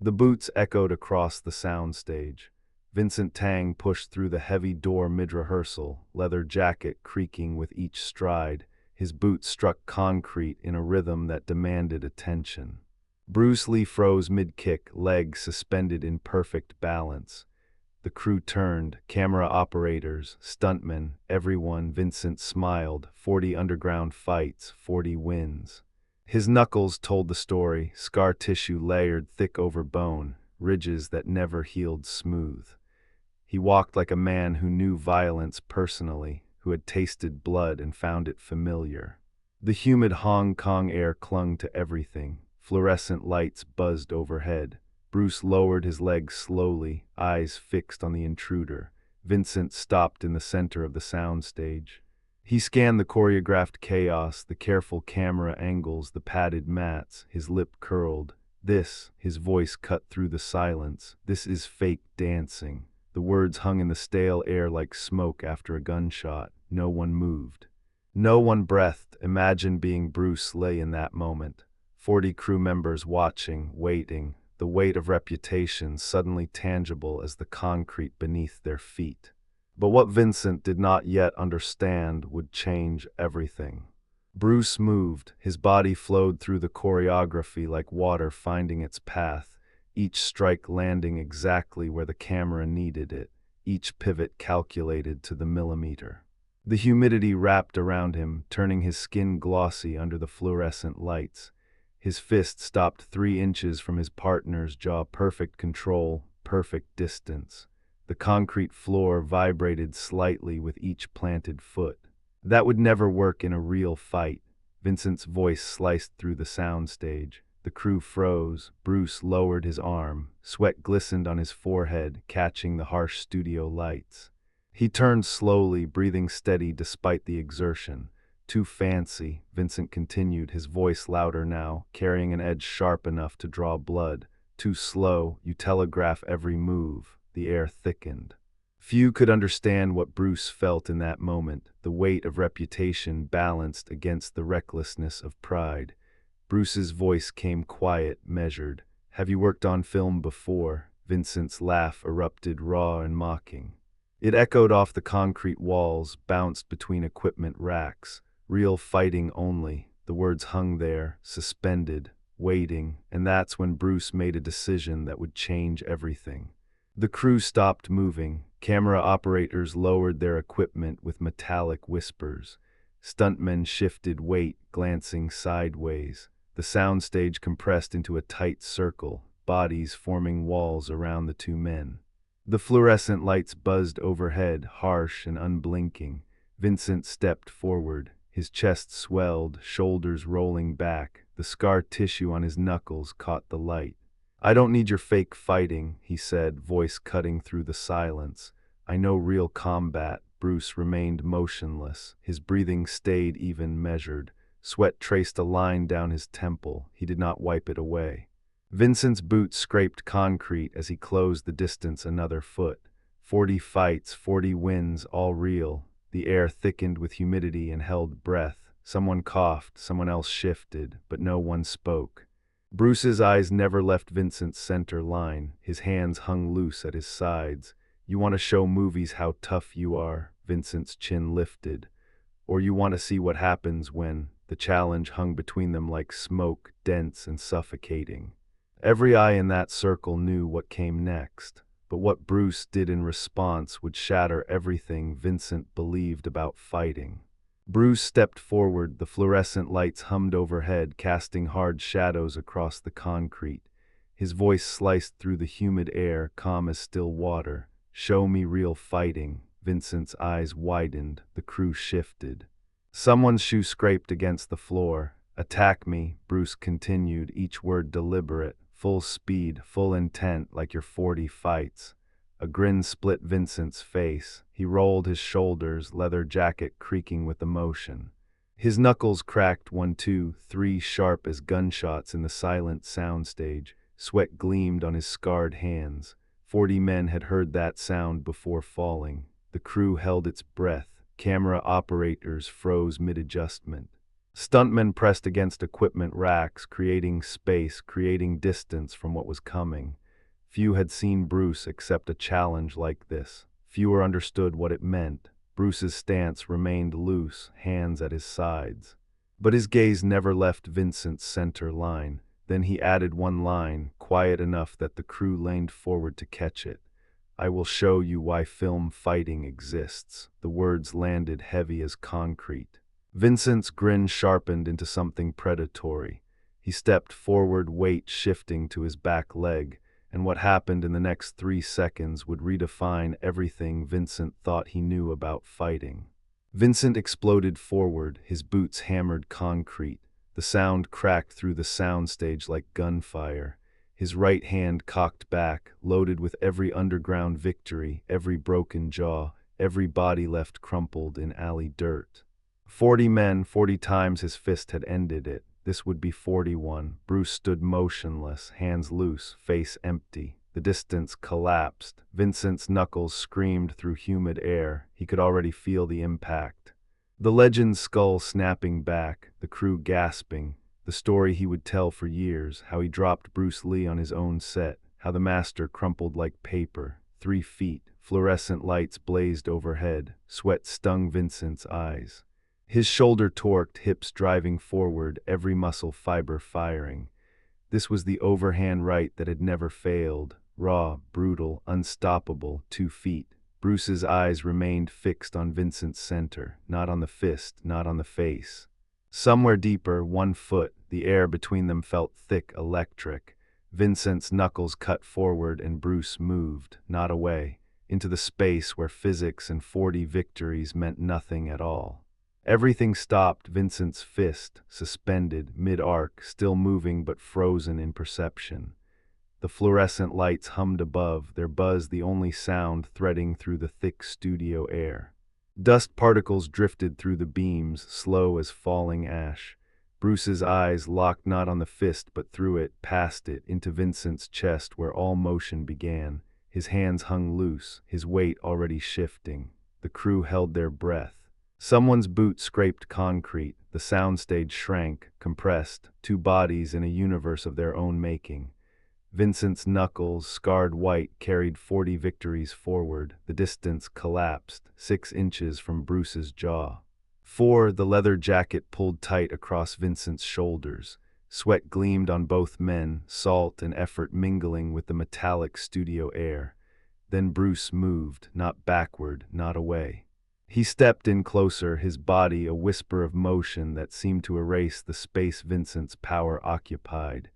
The boots echoed across the soundstage. Vincent Tang pushed through the heavy door mid-rehearsal, leather jacket creaking with each stride. His boots struck concrete in a rhythm that demanded attention. Bruce Lee froze mid-kick, legs suspended in perfect balance. The crew turned, camera operators, stuntmen, everyone. Vincent smiled. 40 underground fights, 40 wins. His knuckles told the story, scar tissue layered thick over bone, ridges that never healed smooth. He walked like a man who knew violence personally, who had tasted blood and found it familiar. The humid Hong Kong air clung to everything. Fluorescent lights buzzed overhead. Bruce lowered his legs slowly, eyes fixed on the intruder. Vincent stopped in the center of the soundstage. He scanned the choreographed chaos, the careful camera angles, the padded mats. His lip curled. This, his voice cut through the silence, this is fake dancing. The words hung in the stale air like smoke after a gunshot. No one moved. No one breathed. Imagine being Bruce Lee in that moment. 40 crew members watching, waiting, the weight of reputation suddenly tangible as the concrete beneath their feet. But what Vincent did not yet understand would change everything. Bruce moved. His body flowed through the choreography like water finding its path, each strike landing exactly where the camera needed it, each pivot calculated to the millimeter. The humidity wrapped around him, turning his skin glossy under the fluorescent lights. His fist stopped 3 inches from his partner's jaw. Perfect control, perfect distance. The concrete floor vibrated slightly with each planted foot. That would never work in a real fight. Vincent's voice sliced through the soundstage. The crew froze. Bruce lowered his arm. Sweat glistened on his forehead, catching the harsh studio lights. He turned slowly, breathing steady despite the exertion. Too fancy, Vincent continued, his voice louder now, carrying an edge sharp enough to draw blood. Too slow, you telegraph every move. The air thickened. Few could understand what Bruce felt in that moment, the weight of reputation balanced against the recklessness of pride. Bruce's voice came quiet, measured. Have you worked on film before? Vincent's laugh erupted raw and mocking. It echoed off the concrete walls, bounced between equipment racks. Real fighting only. The words hung there, suspended, waiting, and that's when Bruce made a decision that would change everything. The crew stopped moving. Camera operators lowered their equipment with metallic whispers. Stuntmen shifted weight, glancing sideways. The soundstage compressed into a tight circle, bodies forming walls around the 2 men. The fluorescent lights buzzed overhead, harsh and unblinking. Vincent stepped forward. His chest swelled, shoulders rolling back. The scar tissue on his knuckles caught the light. I don't need your fake fighting, he said, voice cutting through the silence. I know real combat. Bruce remained motionless. His breathing stayed even, measured. Sweat traced a line down his temple. He did not wipe it away. Vincent's boots scraped concrete as he closed the distance another foot. 40 fights, 40 wins, all real. The air thickened with humidity and held breath. Someone coughed, someone else shifted, but no one spoke. Bruce's eyes never left Vincent's center line. His hands hung loose at his sides. You want to show movies how tough you are? Vincent's chin lifted. Or you want to see what happens when? The challenge hung between them like smoke, dense and suffocating. Every eye in that circle knew what came next, but what Bruce did in response would shatter everything Vincent believed about fighting. Bruce stepped forward. The fluorescent lights hummed overhead, casting hard shadows across the concrete. His voice sliced through the humid air, calm as still water. Show me real fighting. Vincent's eyes widened. The crew shifted. Someone's shoe scraped against the floor. Attack me, Bruce continued, each word deliberate, full speed, full intent, like your 40 fights. A grin split Vincent's face. He rolled his shoulders, leather jacket creaking with emotion. His knuckles cracked 1, 2, 3, sharp as gunshots in the silent soundstage. Sweat gleamed on his scarred hands. 40 men had heard that sound before falling. The crew held its breath. Camera operators froze mid-adjustment. Stuntmen pressed against equipment racks, creating space, creating distance from what was coming. Few had seen Bruce accept a challenge like this. Fewer understood what it meant. Bruce's stance remained loose, hands at his sides. But his gaze never left Vincent's center line. Then he added one line, quiet enough that the crew leaned forward to catch it. "I will show you why film fighting exists." The words landed heavy as concrete. Vincent's grin sharpened into something predatory. He stepped forward, weight shifting to his back leg, and what happened in the next 3 seconds would redefine everything Vincent thought he knew about fighting. Vincent exploded forward, his boots hammered concrete. The sound cracked through the soundstage like gunfire. His right hand cocked back, loaded with every underground victory, every broken jaw, every body left crumpled in alley dirt. 40 men, 40 times his fist had ended it. This would be 41. Bruce stood motionless, hands loose, face empty. The distance collapsed. Vincent's knuckles screamed through humid air. He could already feel the impact. The legend's skull snapping back, the crew gasping. The story he would tell for years, how he dropped Bruce Lee on his own set, how the master crumpled like paper. 3 feet, fluorescent lights blazed overhead. Sweat stung Vincent's eyes. His shoulder torqued, hips driving forward, every muscle fiber firing. This was the overhand right that had never failed. Raw, brutal, unstoppable, 2 feet. Bruce's eyes remained fixed on Vincent's center, not on the fist, not on the face. Somewhere deeper, 1 foot, the air between them felt thick, electric. Vincent's knuckles cut forward and Bruce moved, not away, into the space where physics and 40 victories meant nothing at all. Everything stopped. Vincent's fist, suspended, mid-arc, still moving but frozen in perception. The fluorescent lights hummed above, their buzz the only sound threading through the thick studio air. Dust particles drifted through the beams, slow as falling ash. Bruce's eyes locked not on the fist but through it, past it, into Vincent's chest where all motion began. His hands hung loose, his weight already shifting. The crew held their breath. Someone's boot scraped concrete. The soundstage shrank, compressed, 2 bodies in a universe of their own making. Vincent's knuckles, scarred white, carried 40 victories forward. The distance collapsed, 6 inches from Bruce's jaw. 4, the leather jacket pulled tight across Vincent's shoulders. Sweat gleamed on both men, salt and effort mingling with the metallic studio air. Then Bruce moved, not backward, not away. He stepped in closer, his body a whisper of motion that seemed to erase the space Vincent's power occupied.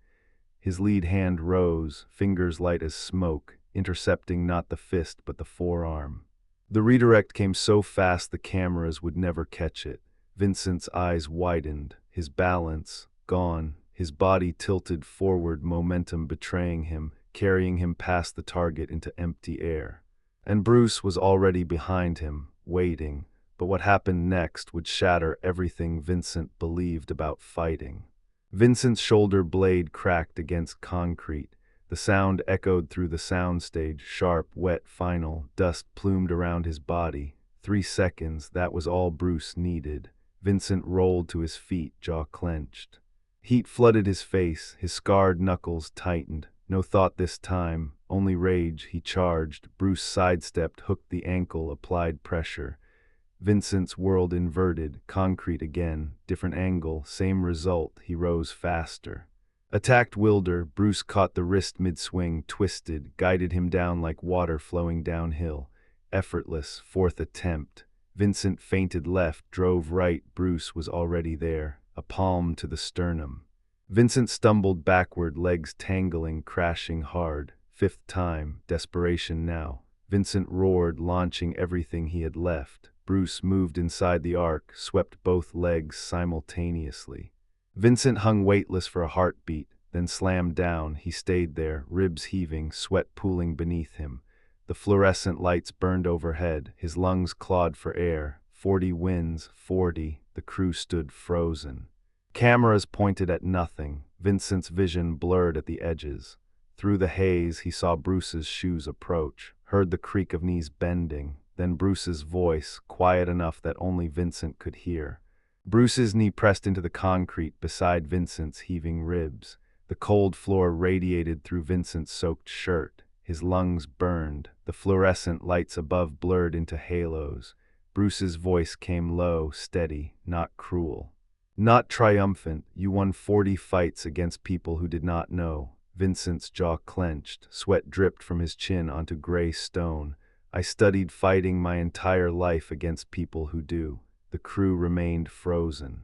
His lead hand rose, fingers light as smoke, intercepting not the fist but the forearm. The redirect came so fast the cameras would never catch it. Vincent's eyes widened, his balance gone, his body tilted forward, momentum betraying him, carrying him past the target into empty air. And Bruce was already behind him, waiting, but what happened next would shatter everything Vincent believed about fighting. Vincent's shoulder blade cracked against concrete. The sound echoed through the soundstage, sharp, wet, final. Dust plumed around his body. 3 seconds, that was all Bruce needed. Vincent rolled to his feet, jaw clenched. Heat flooded his face, his scarred knuckles tightened. No thought this time, only rage. He charged. Bruce sidestepped, hooked the ankle, applied pressure. Vincent's world inverted, concrete again, different angle, same result. He rose faster. Attacked Wilder, Bruce caught the wrist mid-swing, twisted, guided him down like water flowing downhill. Effortless, 4th attempt. Vincent feinted left, drove right. Bruce was already there, a palm to the sternum. Vincent stumbled backward, legs tangling, crashing hard. 5th time, desperation now. Vincent roared, launching everything he had left. Bruce moved inside the arc, swept both legs simultaneously. Vincent hung weightless for a heartbeat, then slammed down. He stayed there, ribs heaving, sweat pooling beneath him. The fluorescent lights burned overhead, his lungs clawed for air. 40 wins, 40. The crew stood frozen. Cameras pointed at nothing. Vincent's vision blurred at the edges. Through the haze, he saw Bruce's shoes approach, heard the creak of knees bending, then Bruce's voice, quiet enough that only Vincent could hear. Bruce's knee pressed into the concrete beside Vincent's heaving ribs. The cold floor radiated through Vincent's soaked shirt. His lungs burned. The fluorescent lights above blurred into halos. Bruce's voice came low, steady, not cruel. Not triumphant. You won 40 fights against people who did not know. Vincent's jaw clenched. Sweat dripped from his chin onto gray stone. I studied fighting my entire life against people who do. The crew remained frozen.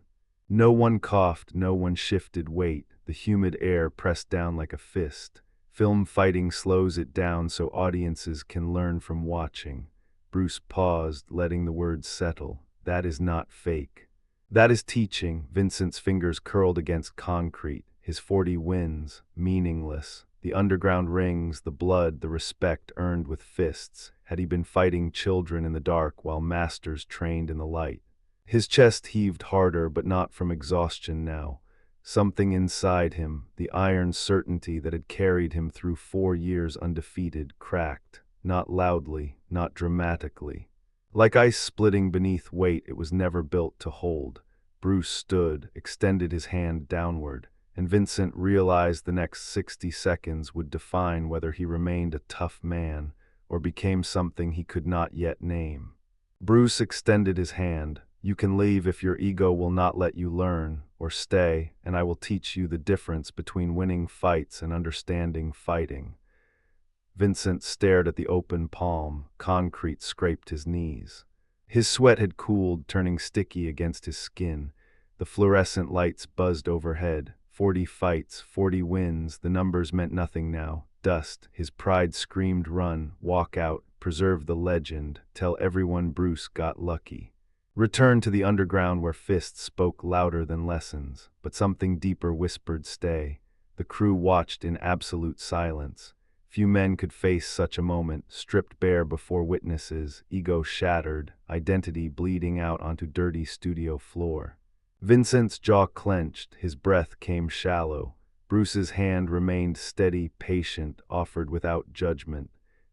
No one coughed, no one shifted weight. The humid air pressed down like a fist. Film fighting slows it down so audiences can learn from watching. Bruce paused, letting the words settle. That is not fake. That is teaching. Vincent's fingers curled against concrete. His 40 wins, meaningless. The underground rings, the blood, the respect earned with fists. Had he been fighting children in the dark while masters trained in the light? His chest heaved harder, but not from exhaustion now. Something inside him, the iron certainty that had carried him through 4 years undefeated, cracked. Not loudly, not dramatically. Like ice splitting beneath weight it was never built to hold. Bruce stood, extended his hand downward, and Vincent realized the next 60 seconds would define whether he remained a tough man or became something he could not yet name. Bruce extended his hand. You can leave if your ego will not let you learn, or stay, and I will teach you the difference between winning fights and understanding fighting. Vincent stared at the open palm. Concrete scraped his knees. His sweat had cooled, turning sticky against his skin. The fluorescent lights buzzed overhead. 40 fights, 40 wins. The numbers meant nothing now. Dust. His pride screamed, run, walk out, preserve the legend, tell everyone Bruce got lucky. Return to the underground where fists spoke louder than lessons, but something deeper whispered stay. The crew watched in absolute silence. Few men could face such a moment, stripped bare before witnesses, ego shattered, identity bleeding out onto dirty studio floor. Vincent's jaw clenched, his breath came shallow. Bruce's hand remained steady, patient, offered without judgment.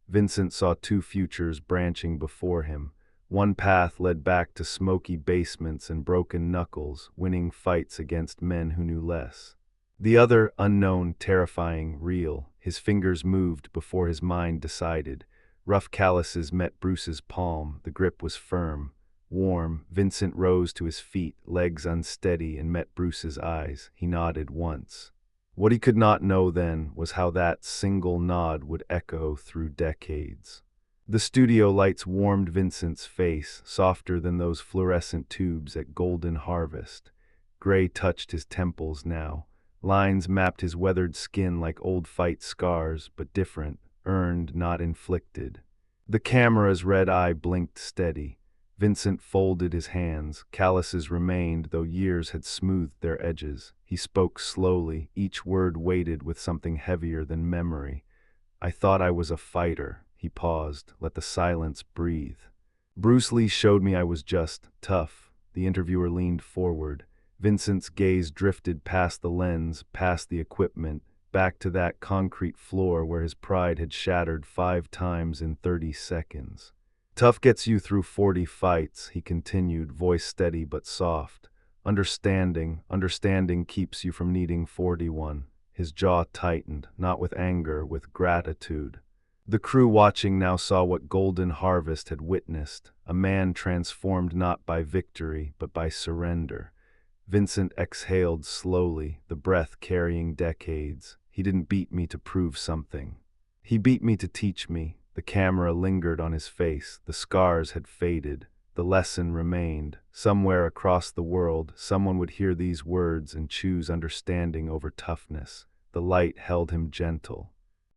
Vincent saw 2 futures branching before him. One path led back to smoky basements and broken knuckles, winning fights against men who knew less. The other, unknown, terrifying, real. His fingers moved before his mind decided. Rough calluses met Bruce's palm. The grip was firm, warm. Vincent rose to his feet, legs unsteady, and met Bruce's eyes. He nodded once. What he could not know then was how that single nod would echo through decades. The studio lights warmed Vincent's face, softer than those fluorescent tubes at Golden Harvest. Gray touched his temples now. Lines mapped his weathered skin like old fight scars, but different, earned, not inflicted. The camera's red eye blinked steady. Vincent folded his hands. Calluses remained, though years had smoothed their edges. He spoke slowly, each word weighted with something heavier than memory. I thought I was a fighter. He paused, let the silence breathe. Bruce Lee showed me I was just tough. The interviewer leaned forward. Vincent's gaze drifted past the lens, past the equipment, back to that concrete floor where his pride had shattered 5 times in 30 seconds. Tough gets you through 40 fights, he continued, voice steady but soft. Understanding keeps you from needing 41. His jaw tightened, not with anger, with gratitude. The crew watching now saw what Golden Harvest had witnessed, a man transformed not by victory, but by surrender. Vincent exhaled slowly, the breath carrying decades. He didn't beat me to prove something. He beat me to teach me. The camera lingered on his face. The scars had faded. The lesson remained. Somewhere across the world, someone would hear these words and choose understanding over toughness. The light held him gentle.